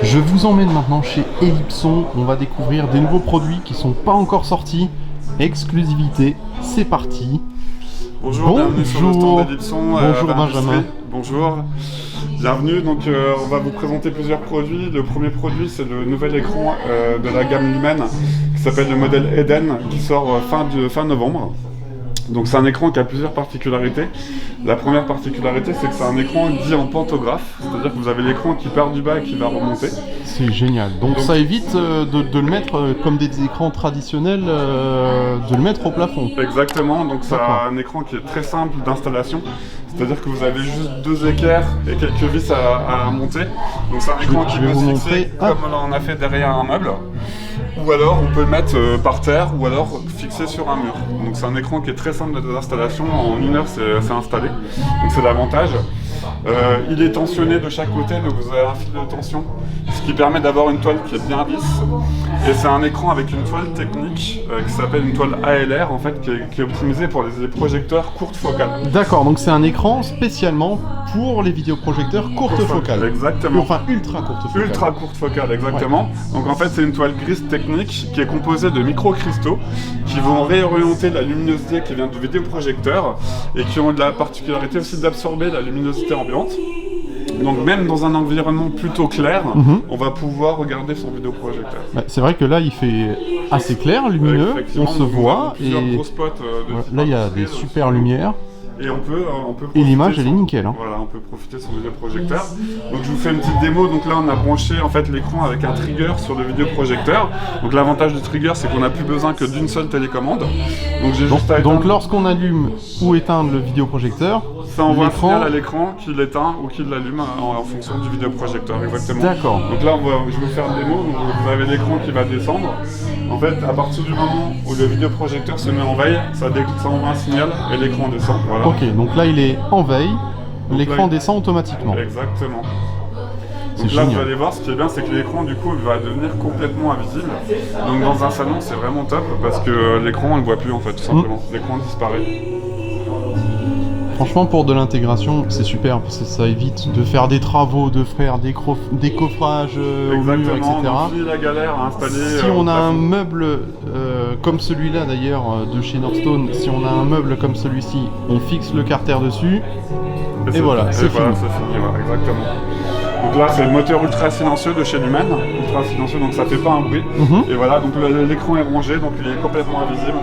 Je vous emmène maintenant chez Ellipson. On va découvrir des nouveaux produits qui sont pas encore sortis. Exclusivité, c'est parti. Bonjour, bienvenue sur le stand d'Ellipson. Bonjour Benjamin. Bonjour, bienvenue. Donc on va vous présenter plusieurs produits. Le premier produit, c'est le nouvel écran de la gamme Lumen qui s'appelle le modèle Eden, qui sort fin novembre. Donc c'est un écran qui a plusieurs particularités. La première particularité, c'est que c'est un écran dit en pantographe, c'est-à-dire que vous avez l'écran qui part du bas et qui va remonter. C'est génial. Donc ça évite de le mettre comme des écrans traditionnels, de le mettre au plafond. Exactement, donc c'est un écran qui est très simple d'installation. C'est-à-dire que vous avez juste deux équerres et quelques vis à monter. Donc c'est un écran qui peut se fixer comme on a fait derrière un meuble. Ou alors on peut le mettre par terre ou alors fixé sur un mur. Donc c'est un écran qui est très simple d'installation, en 1 heure c'est installé. Donc c'est l'avantage. Il est tensionné de chaque côté, donc vous avez un fil de tension, ce qui permet d'avoir une toile qui est bien lisse. Et c'est un écran avec une toile technique qui s'appelle une toile ALR en fait, qui est optimisée pour les projecteurs courte focale. D'accord, donc c'est un écran spécialement pour les vidéoprojecteurs courte focale. Exactement. Enfin ultra courte focale. Ultra courte focale, exactement. Ouais. Donc en fait c'est une toile grise technique qui est composée de microcristaux qui vont réorienter la luminosité qui vient du vidéoprojecteur et qui ont la particularité aussi d'absorber la luminosité ambiante. Donc même dans un environnement plutôt clair, on va pouvoir regarder son vidéoprojecteur. Bah, c'est vrai que là il fait assez clair, lumineux, on se voit et gros spots là il y a des super lumières. Et on peut et l'image elle est nickel. Hein. Voilà, on peut profiter sur le vidéoprojecteur. Donc je vous fais une petite démo. Donc là on a branché en fait l'écran avec un trigger sur le vidéoprojecteur. Donc l'avantage du trigger c'est qu'on n'a plus besoin que d'une seule télécommande. Donc lorsqu'on allume ou éteint le vidéoprojecteur, ça envoie un signal à l'écran qui l'éteint ou qui l'allume en fonction du vidéoprojecteur. Exactement. D'accord. Donc là je vais vous faire une démo. Donc, vous avez l'écran qui va descendre. En fait, à partir du moment où le vidéoprojecteur se met en veille, ça envoie un signal et l'écran descend. Voilà. Ok, donc là il est en veille, l'écran descend automatiquement. Exactement. Donc génial. là vous allez voir, ce qui est bien c'est que l'écran du coup va devenir complètement invisible. Donc dans un salon c'est vraiment top parce que l'écran on ne le voit plus en fait tout simplement. L'écran disparaît. Franchement pour de l'intégration c'est super parce que ça évite de faire des travaux, de faire des coffrages au mur, etc. Donc, la galère à installer, si on a un meuble comme celui-là d'ailleurs de chez Northstone, si on a un meuble comme celui-ci, on fixe le carter dessus et voilà, c'est fini. Voilà, c'est fini, voilà, exactement. Donc là c'est le moteur ultra silencieux de chez Lumen, ultra silencieux donc ça fait pas un bruit. Et voilà, donc l'écran est rongé donc il est complètement invisible.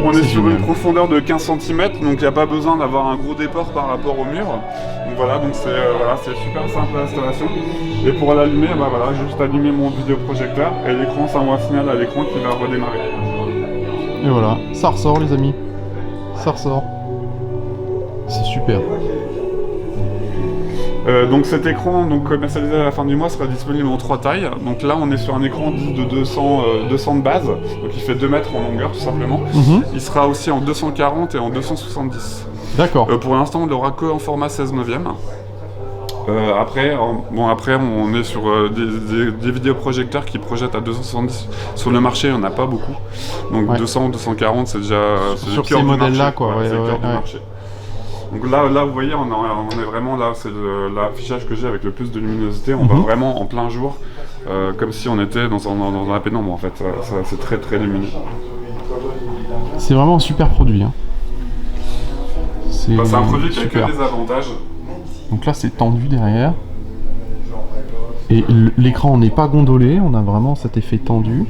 On est sur une profondeur de 15 cm, donc il n'y a pas besoin d'avoir un gros déport par rapport au mur. Donc voilà, donc c'est super simple l'installation. Et pour l'allumer, voilà, j'ai juste allumé mon vidéoprojecteur et l'écran, ça envoie un signal à l'écran qui va redémarrer. Et voilà, ça ressort les amis, ça ressort. C'est super. Donc cet écran commercialisé à la fin du mois sera disponible en 3 tailles. Donc là on est sur un écran dit de 200 de base, donc il fait 2 mètres en longueur tout simplement. Il sera aussi en 240 et en 270. D'accord. Pour l'instant on l'aura que en format 16/9. Après on est sur des vidéoprojecteurs qui projettent à 270 sur le marché, il n'y en a pas beaucoup. Donc 200, 240 c'est déjà sur ces modèles là quoi. C'est le cœur du marché. Donc là vous voyez, on est vraiment là, c'est l'affichage que j'ai avec le plus de luminosité, on va vraiment en plein jour, comme si on était dans la pénombre en fait, c'est très très lumineux. C'est vraiment un super produit. Hein. C'est un produit qui a que des avantages. Donc là c'est tendu derrière, et l'écran n'est pas gondolé, on a vraiment cet effet tendu.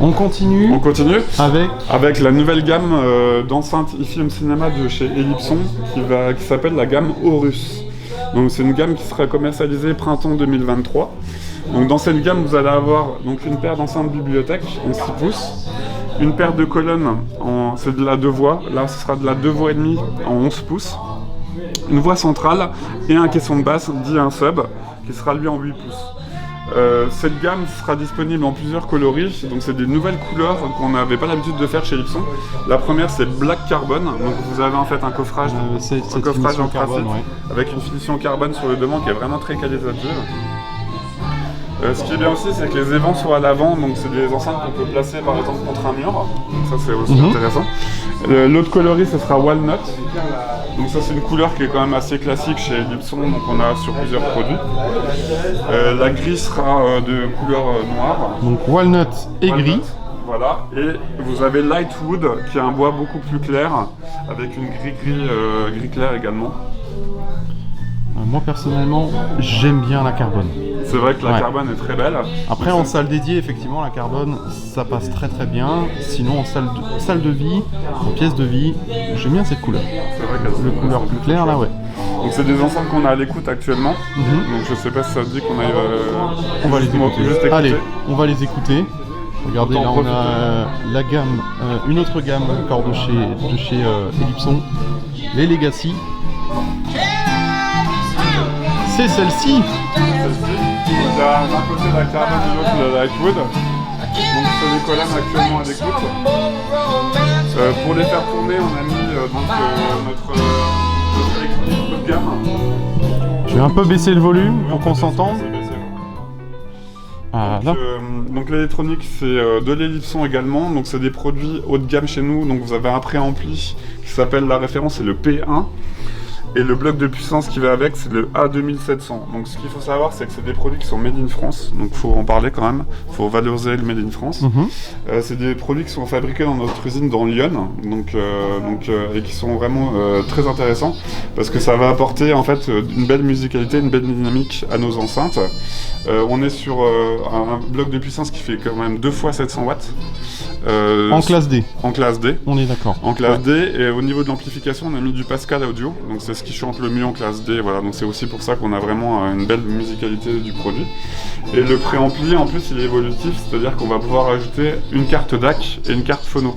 On continue. On continue avec la nouvelle gamme d'enceintes hi-fi home cinéma de chez Ellipson qui s'appelle la gamme Horus. Donc c'est une gamme qui sera commercialisée printemps 2023. Donc dans cette gamme vous allez avoir donc une paire d'enceintes bibliothèque en 6 pouces, une paire de colonnes c'est de la 2 voix, là ce sera de la 2 voix et demie en 11 pouces, une voix centrale et un caisson de basse dit un sub qui sera lui en 8 pouces. Cette gamme sera disponible en plusieurs coloris, donc c'est des nouvelles couleurs qu'on n'avait pas l'habitude de faire chez Ellipson. La première c'est Black Carbon, donc vous avez en fait un coffrage en carbone, avec une finition carbone sur le devant qui est vraiment très qualitative. Ce qui est bien aussi, c'est que les évents sont à l'avant, donc c'est des enceintes qu'on peut placer par exemple contre un mur. Donc ça c'est aussi intéressant. L'autre coloris, ce sera Walnut. Donc ça c'est une couleur qui est quand même assez classique chez Ellipson, donc on a sur plusieurs produits. La gris sera de couleur noire. Donc Walnut et gris. Voilà, et vous avez Lightwood qui est un bois beaucoup plus clair, avec une gris clair également. Moi personnellement, j'aime bien la carbone. C'est vrai que la carbone est très belle. Après en salle dédiée, effectivement, la carbone, ça passe très très bien. Sinon en salle de vie, en pièce de vie, j'aime bien cette couleur. C'est vrai qu'elle Le couleur plus clair là, ouais. Donc c'est des enceintes qu'on a à l'écoute actuellement. Donc je sais pas si ça te dit qu'on aille... on va les écouter. Juste écouter. Allez, on va les écouter. Regardez, là on a la gamme, une autre gamme encore de chez Ellipson, les Legacy. C'est celle-ci. Il y a d'un côté la carbone et de l'autre la Lightwood. Donc c'est les colonnes actuellement à l'écoute. Pour les faire tourner, on a mis notre électronique haut de gamme. Je vais un peu baisser le volume pour qu'on s'entende. Donc l'électronique c'est de l'Ellipson également, donc c'est des produits haut de gamme chez nous, donc vous avez un préampli qui s'appelle, la référence c'est le P1 et le bloc de puissance qui va avec c'est le A2700. Donc ce qu'il faut savoir c'est que c'est des produits qui sont made in France, donc il faut en parler quand même, il faut valoriser le made in France. C'est des produits qui sont fabriqués dans notre usine dans Lyon, et qui sont vraiment très intéressants parce que ça va apporter en fait une belle musicalité, une belle dynamique à nos enceintes. On est sur un bloc de puissance qui fait quand même 2 fois 700 watts. En classe D. En classe D. On est d'accord. En classe D, et au niveau de l'amplification, on a mis du Pascal Audio, donc c'est ce qui chante le mieux en classe D, voilà, donc c'est aussi pour ça qu'on a vraiment une belle musicalité du produit. Et le préampli, en plus, il est évolutif, c'est-à-dire qu'on va pouvoir ajouter une carte DAC et une carte phono.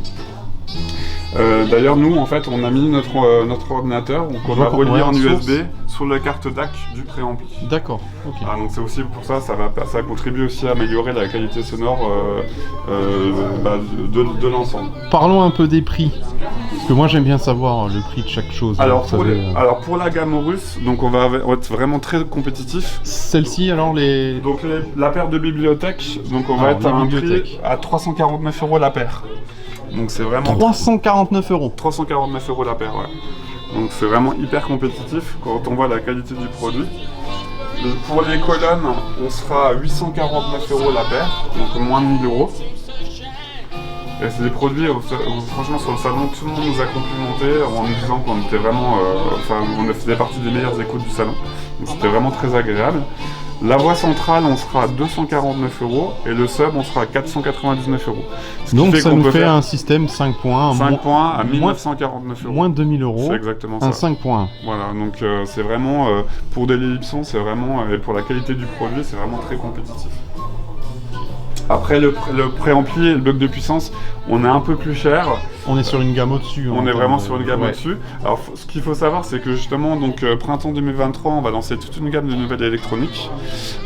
D'ailleurs, nous, en fait, on a mis notre ordinateur, donc on a relié en USB sur la carte DAC du préampli. D'accord, ok. Donc c'est aussi pour ça, ça contribue aussi à améliorer la qualité sonore de l'ensemble. Parlons un peu des prix, parce que moi j'aime bien savoir le prix de chaque chose. Alors pour la gamme Aurus, donc on va être vraiment très compétitif. Celle-ci, alors Donc la paire de bibliothèques, donc on va être à un prix à 349 € la paire. Donc c'est vraiment 349 €. 349 € la paire, ouais. Donc c'est vraiment hyper compétitif quand on voit la qualité du produit. Pour les colonnes, on sera à 849 € la paire, donc moins de 1000 €. Et c'est des produits, franchement sur le salon, tout le monde nous a complimenté en nous disant qu'on était vraiment, on faisait partie des meilleures écoutes du salon. Donc c'était vraiment très agréable. La voix centrale, on sera à 249 € et le sub, on sera à 499 €. Donc ça nous fait un système 5 points. 5 points à 1949 €. Moins de 2000 €. C'est exactement ça. Un 5 points. Voilà, donc c'est vraiment, pour de l'Ellipson, c'est vraiment, et pour la qualité du produit, c'est vraiment très compétitif. Après le préampli et le bloc de puissance, on est un peu plus cher. On est sur une gamme au-dessus. On est vraiment sur une gamme au-dessus. Alors ce qu'il faut savoir, c'est que justement, donc printemps 2023, on va lancer toute une gamme de nouvelles électroniques.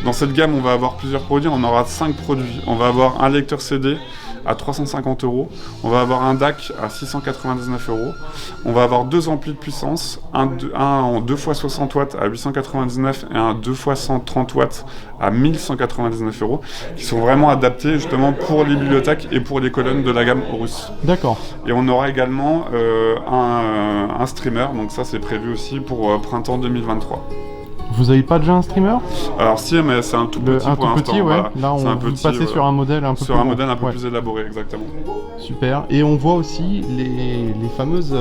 Dans cette gamme, on va avoir plusieurs produits. On aura 5 produits. On va avoir un lecteur CD à 350 €. On va avoir un DAC à 699 €. On va avoir 2 amplis de puissance, un en 2 x 60 watts à 899 et un 2 x 130 watts à 1199 €, qui sont vraiment adaptés justement pour les bibliothèques et pour les colonnes de la gamme Aurus. D'accord. Et on aura également un streamer, donc ça c'est prévu aussi pour printemps 2023. Vous avez pas déjà un streamer? Alors si, mais c'est un tout petit pour l'instant. Ouais. Voilà. Là, on va passer sur un modèle un peu plus élaboré, exactement. Super. Et on voit aussi les fameuses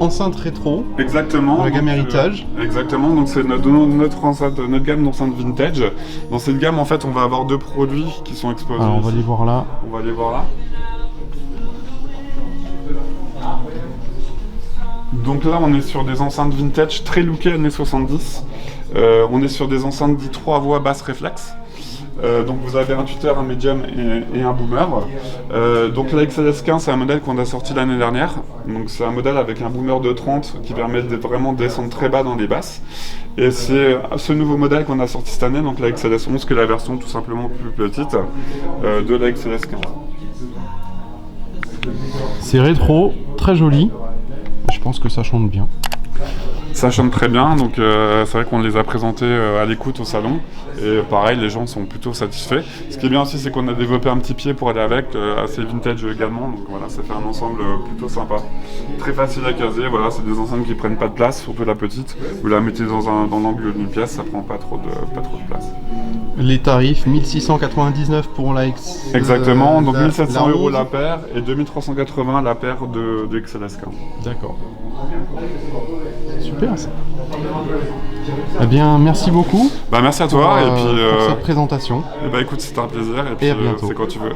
enceintes rétro. Exactement. La gamme héritage. Exactement. Donc c'est notre gamme d'enceintes vintage. Dans cette gamme, en fait, on va avoir 2 produits qui sont exposés. Alors, on va les voir là. On va les voir là. Donc là, on est sur des enceintes vintage très lookées années 70. On est sur des enceintes dites 3 voix basse réflexe. Donc vous avez un tuteur, un médium et un boomer. Donc la XLS15, c'est un modèle qu'on a sorti l'année dernière. Donc c'est un modèle avec un boomer de 30 qui permet de vraiment descendre très bas dans les basses. Et c'est ce nouveau modèle qu'on a sorti cette année, donc la XLS11, qui est la version tout simplement plus petite de la XLS15. C'est rétro, très joli. Je pense que ça chante bien. Ça chante très bien, donc c'est vrai qu'on les a présentés à l'écoute au salon. Et pareil, les gens sont plutôt satisfaits. Ce qui est bien aussi, c'est qu'on a développé un petit pied pour aller avec, assez vintage également. Donc voilà, ça fait un ensemble plutôt sympa. Très facile à caser, voilà, c'est des enceintes qui prennent pas de place, surtout la petite. Vous la mettez dans l'angle d'une pièce, ça prend pas trop de place. Les tarifs, 1699 pour la X. Exactement, donc 1700 € 11. la paire et 2380 la paire de XLSK. D'accord. Super ça. Eh bien, merci beaucoup. Bah merci à toi pour, et puis pour cette présentation. et bah écoute, c'était un plaisir et puis Et à bientôt. c'est quand tu veux.